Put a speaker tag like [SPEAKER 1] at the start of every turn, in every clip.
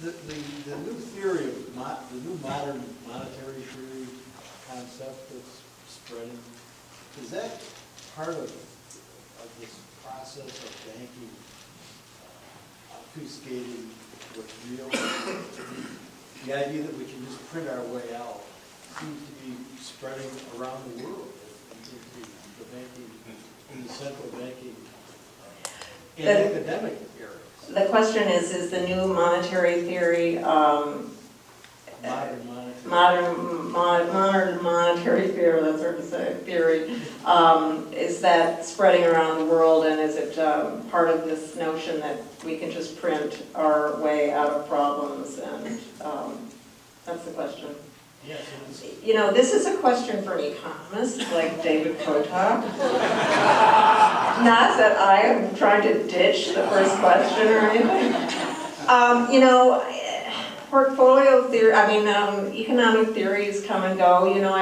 [SPEAKER 1] The new theory of the new modern monetary theory concept that's spreading, is that part of this process of banking obfuscating what's real? The idea that we can just print our way out seems to be spreading around the world into the banking, in the central banking and academic areas.
[SPEAKER 2] The question is the new monetary theory, modern monetary theory, that's hard to say, theory, is that spreading around the world, and is it part of this notion that we can just print our way out of problems, and that's the question.
[SPEAKER 1] Yes,
[SPEAKER 2] you know, this is a question for an economist like David Kotak. Not that I am trying to ditch the first question or anything. You know, portfolio theory, economic theories come and go. You know,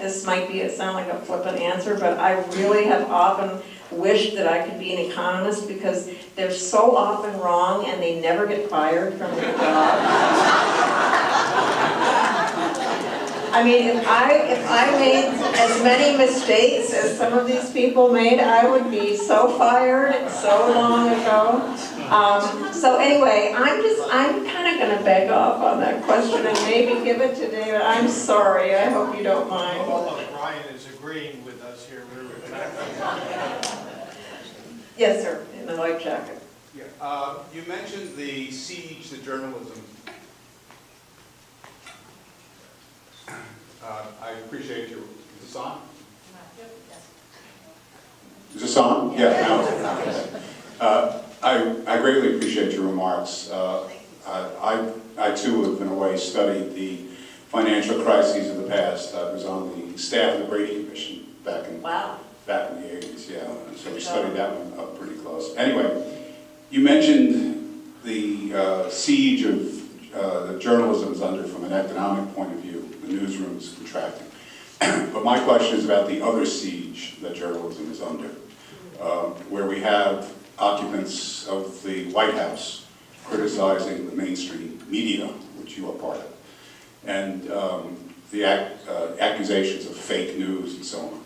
[SPEAKER 2] this might sound like a flippant answer, but I really have often wished that I could be an economist because they're so often wrong and they never get fired from their job. I mean, if I made as many mistakes as some of these people made, I would be so fired so long ago. So anyway, I'm kind of going to beg off on that question and maybe give it to David. I'm sorry. I hope you don't mind.
[SPEAKER 3] Although Brian is agreeing with us here, we're back.
[SPEAKER 2] Yes, sir. In the white jacket.
[SPEAKER 4] Yeah. You mentioned the siege to journalism. I appreciate your. Is this on? Is this on? Yeah. No. I greatly appreciate your remarks. I too have in a way studied the financial crises of the past. I was on the staff of the Brady Commission back in the 80s. Yeah. And so we studied that one up pretty close. Anyway, you mentioned the siege of the journalism is under from an economic point of view. The newsroom is contracting. But my question is about the other siege that journalism is under, where we have occupants of the White House criticizing the mainstream media, which you are part of, and the accusations of fake news and so on,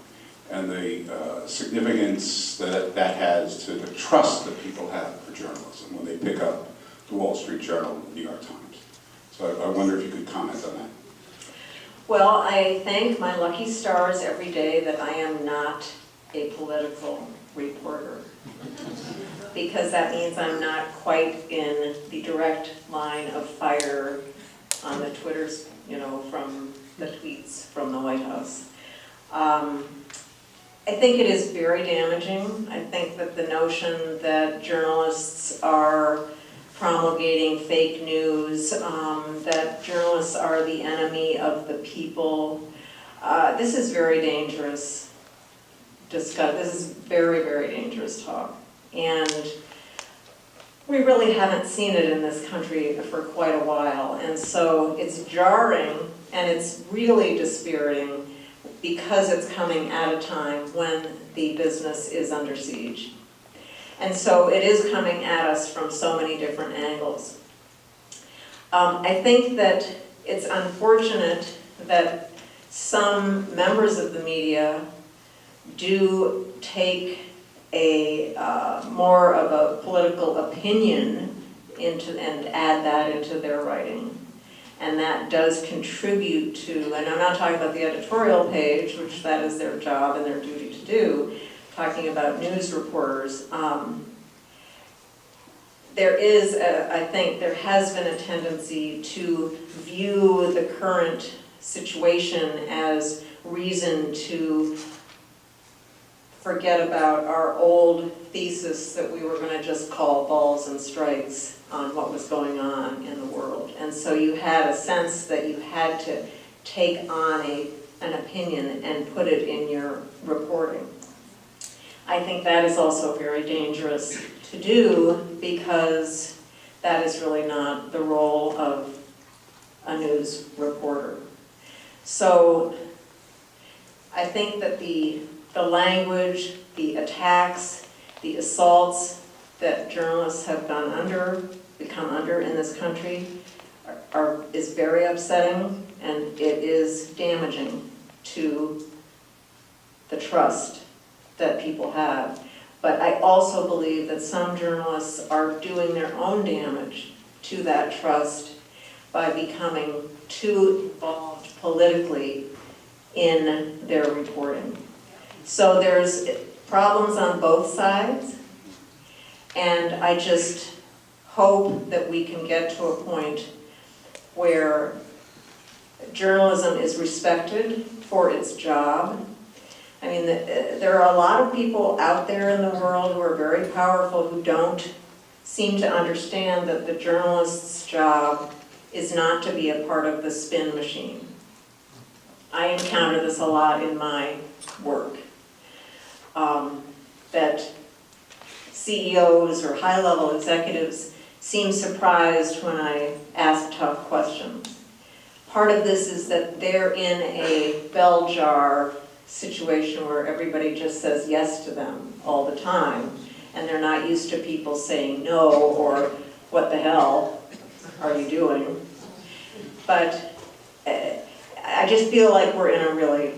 [SPEAKER 4] and the significance that that has to the trust that people have for journalism when they pick up the Wall Street Journal and the New York Times. So I wonder if you could comment on that.
[SPEAKER 2] Well, I thank my lucky stars every day that I am not a political reporter, because that means I'm not quite in the direct line of fire on the Twitters, you know, from the tweets from the White House. I think it is very damaging. I think that the notion that journalists are promulgating fake news, that journalists are the enemy of the people. This is very dangerous. This is very, very dangerous talk. And we really haven't seen it in this country for quite a while. And so it's jarring and it's really dispiriting because it's coming at a time when the business is under siege. And so it is coming at us from so many different angles. I think that it's unfortunate that some members of the media do take a more of a political opinion and add that into their writing. And that does contribute to, and I'm not talking about the editorial page, which that is their job and their duty to do, talking about news reporters. I think there has been a tendency to view the current situation as reason to forget about our old thesis that we were going to just call balls and strikes on what was going on in the world. And so you had a sense that you had to take on an opinion and put it in your reporting. I think that is also very dangerous to do because that is really not the role of a news reporter. So I think that the language, the attacks, the assaults that journalists have become under in this country is very upsetting, and it is damaging to the trust that people have. But I also believe that some journalists are doing their own damage to that trust by becoming too involved politically in their reporting. So there's problems on both sides, and I just hope that we can get to a point where journalism is respected for its job. I mean, there are a lot of people out there in the world who are very powerful who don't seem to understand that the journalist's job is not to be a part of the spin machine. I encounter this a lot in my work, that CEOs or high-level executives seem surprised when I ask tough questions. Part of this is that they're in a bell jar situation where everybody just says yes to them all the time, and they're not used to people saying no or what the hell are you doing. But I just feel like we're in a really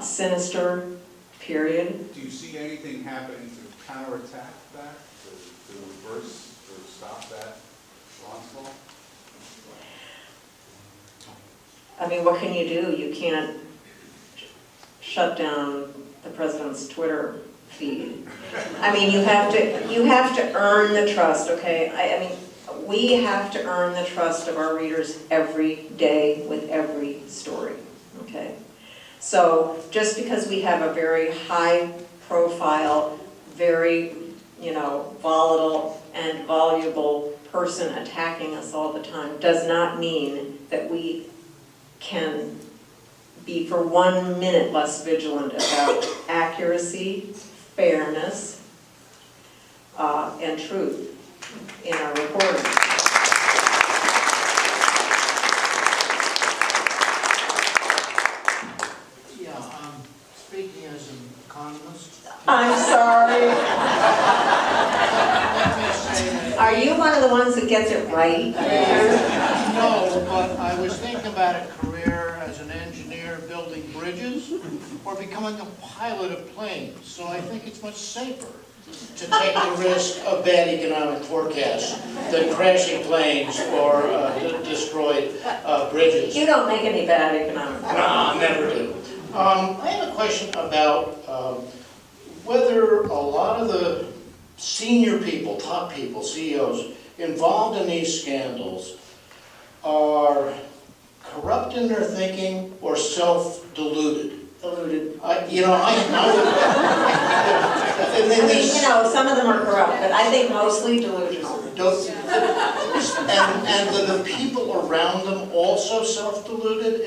[SPEAKER 2] sinister period.
[SPEAKER 5] Do you see anything happening to counterattack that, to reverse or stop that onslaught?
[SPEAKER 2] I mean, what can you do? You can't shut down the president's Twitter feed. I mean, you have to earn the trust, okay? I mean, we have to earn the trust of our readers every day with every story, okay? So just because we have a very high profile, very, volatile and voluble person attacking us all the time does not mean that we can be for 1 minute less vigilant about accuracy, fairness, and truth in our reporting.
[SPEAKER 3] Yeah, speaking as an economist.
[SPEAKER 2] I'm sorry.
[SPEAKER 3] Let me say that.
[SPEAKER 2] Are you one of the ones that gets it right?
[SPEAKER 3] No, but I was thinking about a career as an engineer building bridges or becoming a pilot of planes. So I think it's much safer to take the risk of bad economic forecasts than crashing planes or destroyed bridges.
[SPEAKER 2] You don't make any bad economic.
[SPEAKER 3] No, never do. I have a question about whether a lot of the senior people, top people, CEOs, involved in these scandals are corrupt in their thinking or self-deluded.
[SPEAKER 2] Deluded. Some of them are corrupt, but I think mostly delusional.
[SPEAKER 3] And the people around them also self-deluded?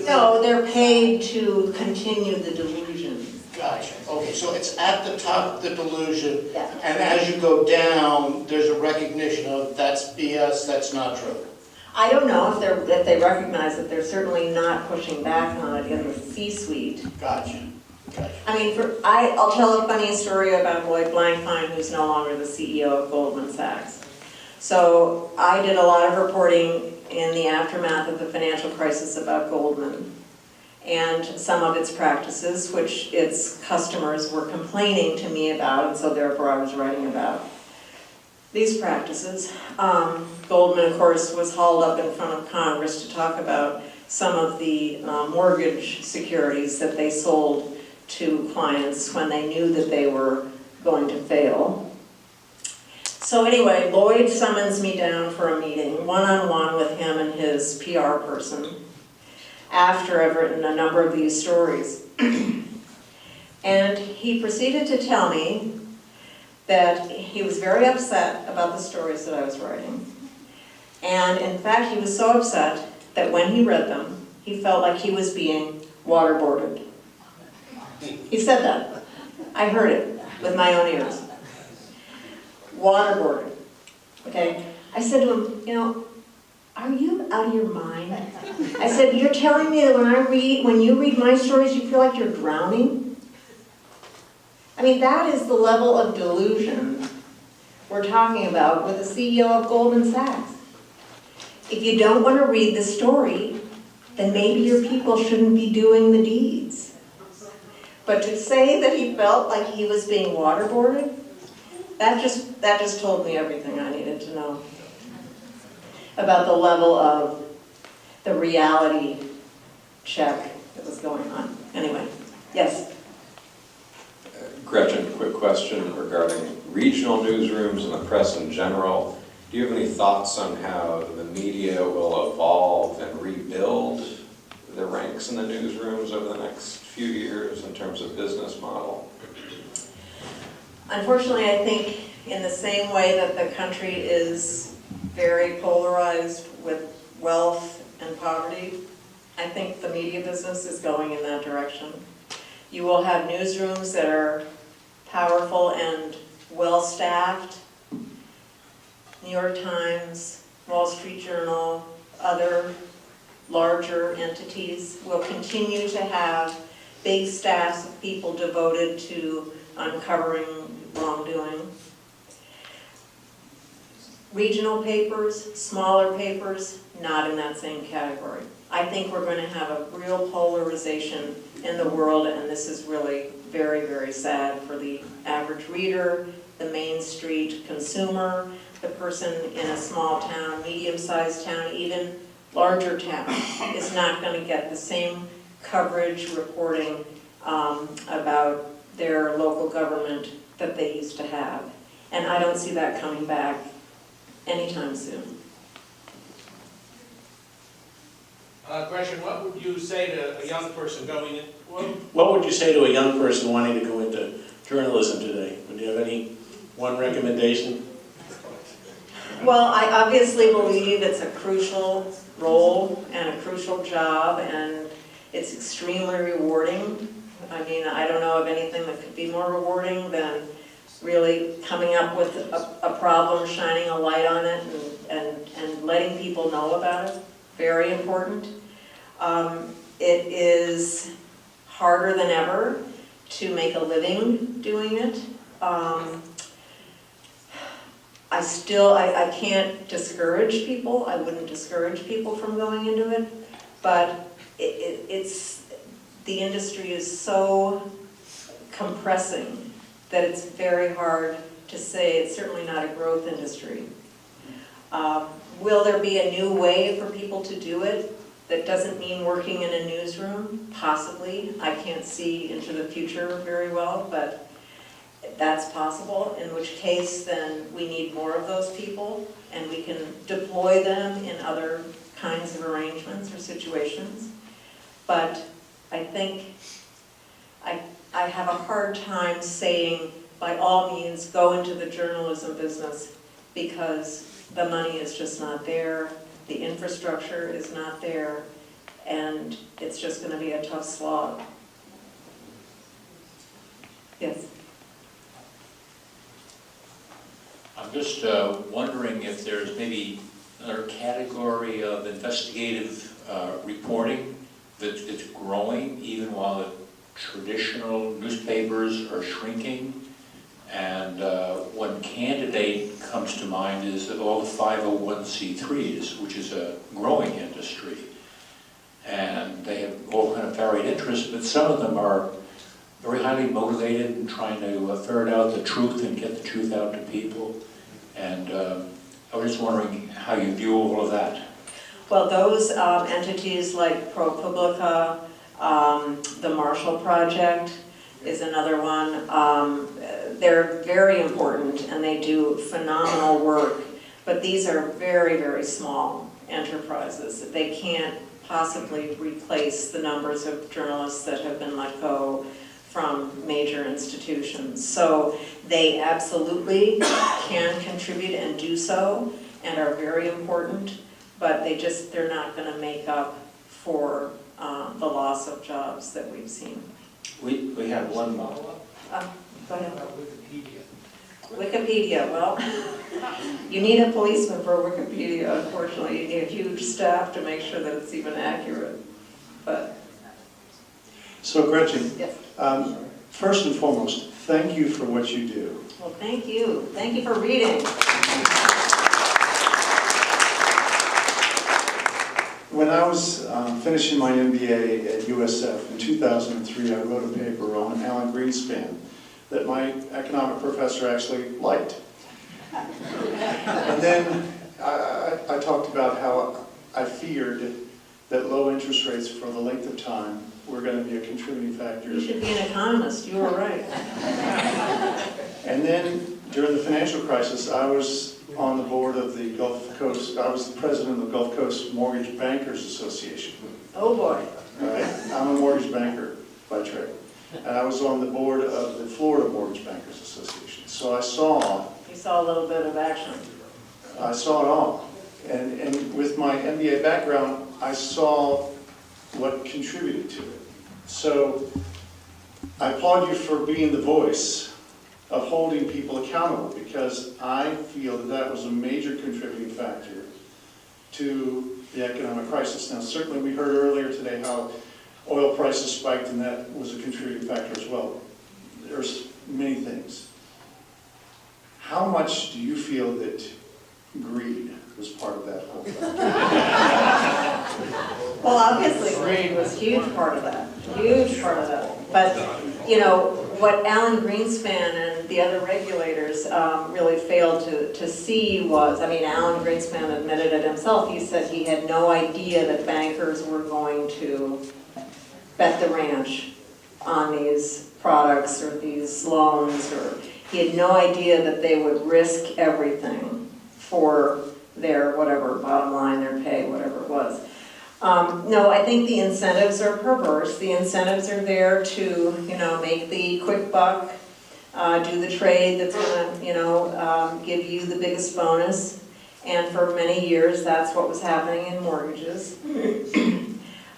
[SPEAKER 2] No, they're paid to continue the delusion.
[SPEAKER 3] Gotcha. Okay, so it's at the top, the delusion,
[SPEAKER 2] Yeah.
[SPEAKER 3] and as you go down, there's a recognition of that's BS, that's not true.
[SPEAKER 2] I don't know if they recognize that they're certainly not pushing back on it in the C-suite.
[SPEAKER 3] Gotcha.
[SPEAKER 2] I mean, I'll tell a funny story about Lloyd Blankfein, who's no longer the CEO of Goldman Sachs. So I did a lot of reporting in the aftermath of the financial crisis about Goldman and some of its practices, which its customers were complaining to me about, and so therefore I was writing about these practices. Goldman, of course, was hauled up in front of Congress to talk about some of the mortgage securities that they sold to clients when they knew that they were going to fail. So anyway, Lloyd summons me down for a meeting, one-on-one with him and his PR person, after I've written a number of these stories. And he proceeded to tell me that he was very upset about the stories that I was writing. And in fact, he was so upset that when he read them, he felt like he was being waterboarded. He said that. I heard it with my own ears. Waterboarded. Okay? I said to him, are you out of your mind? I said, you're telling me that when you read my stories, you feel like you're drowning? I mean, that is the level of delusion we're talking about with the CEO of Goldman Sachs. If you don't want to read the story, then maybe your people shouldn't be doing the deeds. But to say that he felt like he was being waterboarded, that just told me everything I needed to know about the level of the reality check that was going on. Anyway, yes?
[SPEAKER 6] Gretchen, quick question regarding regional newsrooms and the press in general. Do you have any thoughts on how the media will evolve and rebuild the ranks in the newsrooms over the next few years in terms of business model?
[SPEAKER 2] Unfortunately, I think in the same way that the country is very polarized with wealth and poverty, I think the media business is going in that direction. You will have newsrooms that are powerful and well-staffed. New York Times, Wall Street Journal, other larger entities will continue to have big staffs of people devoted to uncovering wrongdoing. Regional papers, smaller papers, not in that same category. I think we're going to have a real polarization in the world, and this is really very, very sad for the average reader, the Main Street consumer, the person in a small town, medium-sized town, even larger town, is not going to get the same coverage reporting about their local government that they used to have. And I don't see that coming back anytime soon.
[SPEAKER 7] Gretchen, what would you say to a young person going in?
[SPEAKER 8] What would you say to a young person wanting to go into journalism today? Would you have any one recommendation?
[SPEAKER 2] Well, I obviously believe it's a crucial role and a crucial job, and it's extremely rewarding. I mean, I don't know of anything that could be more rewarding than really coming up with a problem, shining a light on it, and letting people know about it. Very important. It is harder than ever to make a living doing it. I can't discourage people. I wouldn't discourage people from going into it, but the industry is so compressing that it's very hard to say. It's certainly not a growth industry. Will there be a new way for people to do it that doesn't mean working in a newsroom? Possibly. I can't see into the future very well, but that's possible, in which case then we need more of those people and we can deploy them in other kinds of arrangements or situations. But I think I have a hard time saying, by all means, go into the journalism business, because the money is just not there, the infrastructure is not there, and it's just going to be a tough slog. Yes?
[SPEAKER 9] I'm just wondering if there's maybe another category of investigative reporting that's growing, even while the traditional newspapers are shrinking. And one candidate comes to mind is all the 501c3s, which is a growing industry. And they have all kind of varied interests, but some of them are very highly motivated and trying to ferret out the truth and get the truth out to people. And I was just wondering how you view all of that.
[SPEAKER 2] Well, those entities like ProPublica, the Marshall Project is another one. They're very important and they do phenomenal work, but these are very, very small enterprises. They can't possibly replace the numbers of journalists that have been let go from major institutions. So they absolutely can contribute and do so and are very important, but they're not going to make up for the loss of jobs that we've seen.
[SPEAKER 8] We have one model.
[SPEAKER 2] Go ahead.
[SPEAKER 1] Wikipedia.
[SPEAKER 2] Wikipedia, well, you need a policeman for Wikipedia, unfortunately. You need a huge staff to make sure that it's even accurate. But
[SPEAKER 8] So Gretchen,
[SPEAKER 2] yes.
[SPEAKER 8] first and foremost,
[SPEAKER 10] thank you for what you do.
[SPEAKER 2] Well, thank you. Thank you for reading.
[SPEAKER 10] When I was finishing my MBA at USF in 2003, I wrote a paper on Alan Greenspan that my economic professor actually liked. And then I talked about how I feared that low interest rates for the length of time were going to be a contributing factor.
[SPEAKER 2] You should be an economist. You were right.
[SPEAKER 10] And then during the financial crisis, I was on the board of the Gulf Coast, I was the president of the Gulf Coast Mortgage Bankers Association.
[SPEAKER 2] Oh, boy.
[SPEAKER 10] Right? I'm a mortgage banker by trade. And I was on the board of the Florida Mortgage Bankers Association. So I saw
[SPEAKER 2] You saw a little bit of action.
[SPEAKER 10] it all. And with my MBA background, I saw what contributed to it. So I applaud you for being the voice of holding people accountable, because I feel that that was a major contributing factor to the economic crisis. Now, certainly we heard earlier today how oil prices spiked, and that was a contributing factor as well. There's many things. How much do you feel that greed was part of that whole thing?
[SPEAKER 2] Well, obviously, greed was a huge part of that. Huge part of that. But, you know, what Alan Greenspan and the other regulators really failed to see was, I mean, Alan Greenspan admitted it himself. He said he had no idea that bankers were going to bet the ranch on these products or these loans, or he had no idea that they would risk everything for their whatever bottom line, their pay, whatever it was. No, I think the incentives are perverse. The incentives are there to, you know, make the quick buck, do the trade that's going to, you know, give you the biggest bonus. And for many years, that's what was happening in mortgages.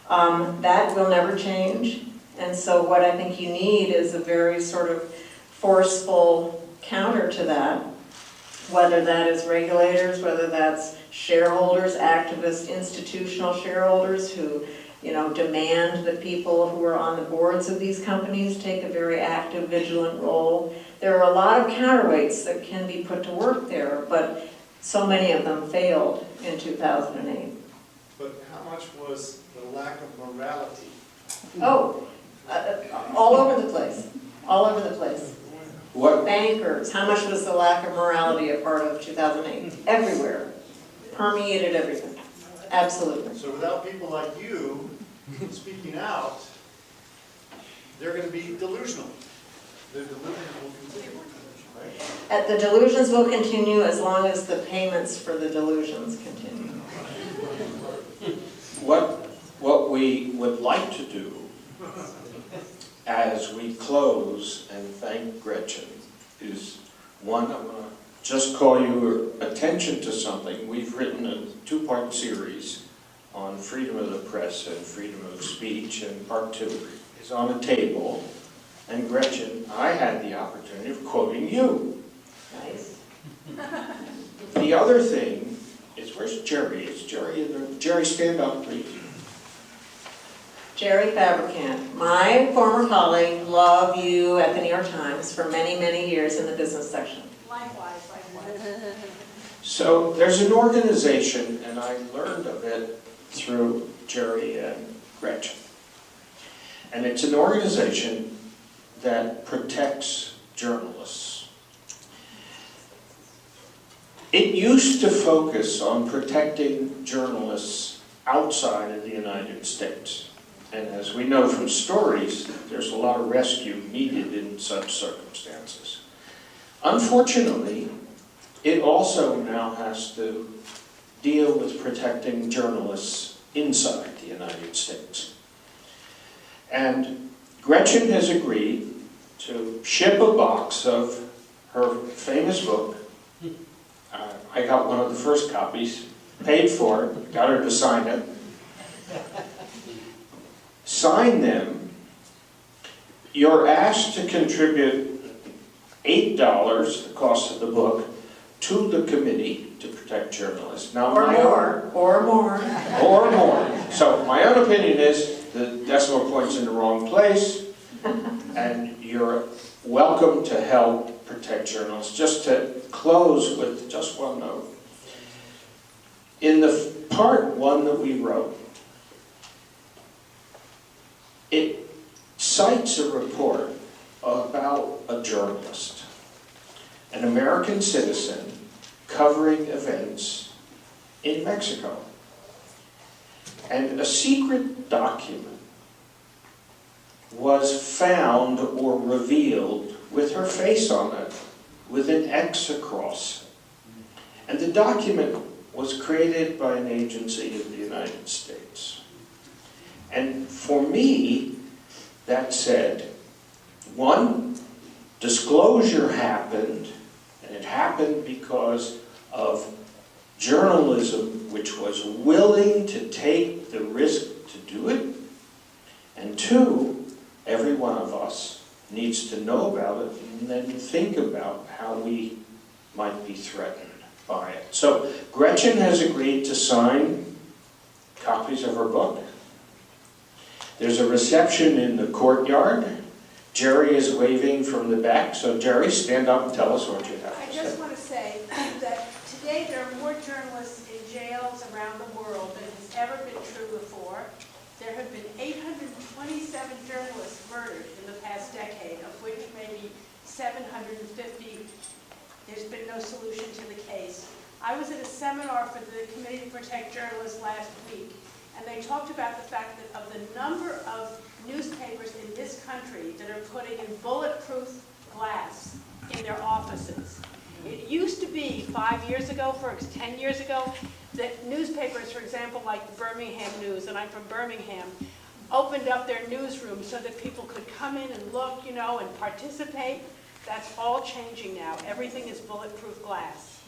[SPEAKER 2] That will never change. And so what I think you need is a very sort of forceful counter to that, whether that is regulators, whether that's shareholders, activist institutional shareholders who, you know, demand that people who are on the boards of these companies take a very active, vigilant role. There are a lot of counterweights that can be put to work there, but so many of them failed in 2008.
[SPEAKER 11] But how much was the lack of morality?
[SPEAKER 2] Oh, all over the place, all over the place.
[SPEAKER 6] What?
[SPEAKER 2] Bankers, how much was the lack of morality a part of 2008? Everywhere. Permeated everything. Absolutely.
[SPEAKER 11] So without people like you speaking out, they're going to be delusional. The delusions will continue, right?
[SPEAKER 2] The delusions will continue as long as the payments for the delusions continue.
[SPEAKER 8] What we would like to do as we close and thank Gretchen is, one, I'm going to just call your attention to something. We've written a two-part series on freedom of the press and freedom of speech, and part 2 is on the table. And Gretchen, I had the opportunity of quoting you.
[SPEAKER 2] Nice.
[SPEAKER 8] The other thing is, where's Jerry? Is Jerry in there? Jerry, stand up, please.
[SPEAKER 2] Jerry Fabricant, my former colleague, loved you at the New York Times for many, many years in the business section.
[SPEAKER 12] Likewise.
[SPEAKER 8] So there's an organization, and I learned of it through Jerry and Gretchen. And it's an organization that protects journalists. It used to focus on protecting journalists outside of the United States. And as we know from stories, there's a lot of rescue needed in such circumstances. Unfortunately, it also now has to deal with protecting journalists inside the United States. And Gretchen has agreed to ship a box of her famous book. I got one of the first copies, paid for it, got her to sign it. Sign them. You're asked to contribute $8, the cost of the book, to the committee to protect journalists. Now,
[SPEAKER 2] Or more.
[SPEAKER 8] So my own opinion is the decimal point's in the wrong place, and you're welcome to help protect journalists. Just to close with just one note. In the part one that we wrote, it cites a report about a journalist, an American citizen covering events in Mexico. And a secret document was found or revealed with her face on it, with an X across. And the document was created by an agency of the United States. And for me, that said, one, disclosure happened, and it happened because of journalism which was willing to take the risk to do it. And two, every one of us needs to know about it and then think about how we might be threatened by it. So Gretchen has agreed to sign copies of her book. There's a reception in the courtyard. Jerry is waving from the back, so Jerry, stand up and tell us what you have
[SPEAKER 12] I
[SPEAKER 8] to
[SPEAKER 12] just
[SPEAKER 8] say.
[SPEAKER 12] want to say that today there are more journalists in jails around the world than has ever been true before. There have been 827 journalists murdered in the past decade, of which maybe 750, there's been no solution to the case. I was at a seminar for the Committee to Protect Journalists last week, and they talked about the fact that of the number of newspapers in this country that are putting in bulletproof glass in their offices. It used to be 5 years ago, 10 years ago, that newspapers, for example, like the Birmingham News, and I'm from Birmingham, opened up their newsroom so that people could come in and look, you know, and participate. That's all changing now. Everything is bulletproof glass.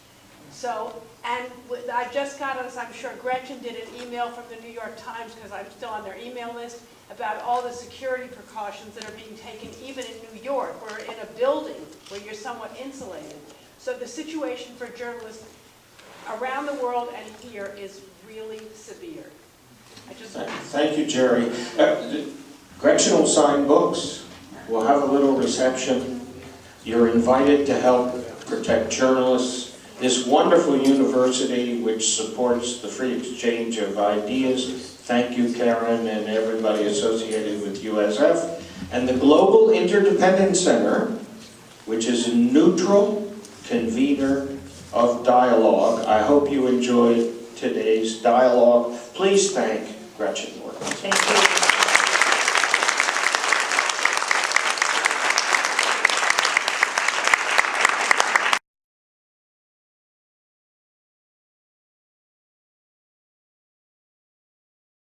[SPEAKER 12] So, and I just got us, I'm sure Gretchen did an email from the New York Times, because I'm still on their email list, about all the security precautions that are being taken even in New York, or in a building where you're somewhat insulated. So the situation for journalists around the world and here is really severe.
[SPEAKER 8] Thank you, Jerry. Gretchen will sign books. We'll have a little reception. You're invited to help protect journalists. This wonderful university which supports the free exchange of ideas. Thank you, Karen, and everybody associated with USF. And the Global Interdependence Center, which is a neutral convener of dialogue. I hope you enjoyed today's dialogue. Please thank Gretchen Morgenson.
[SPEAKER 2] Thank you.